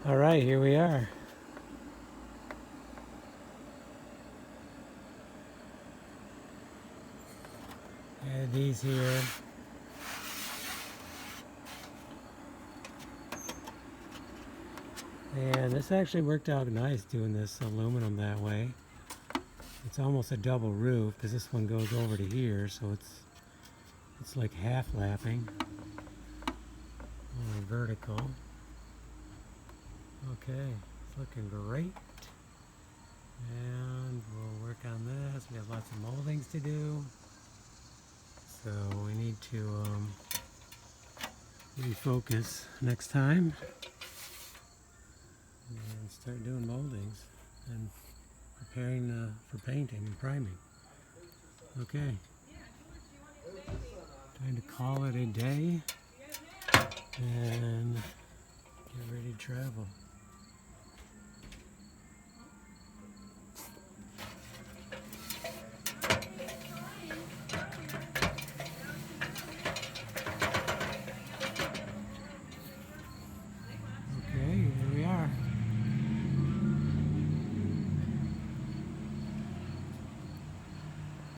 All right, here we are. Add these here. And this actually worked out nice doing this aluminum that way. It's almost a double roof because this one goes over to here, so it's like half lapping. Vertical. Okay, it's looking great. And we'll work on this. We have lots of moldings to do. So we need to refocus next time and start doing moldings and preparing for painting and priming. Okay, time to call it a day and get ready to travel.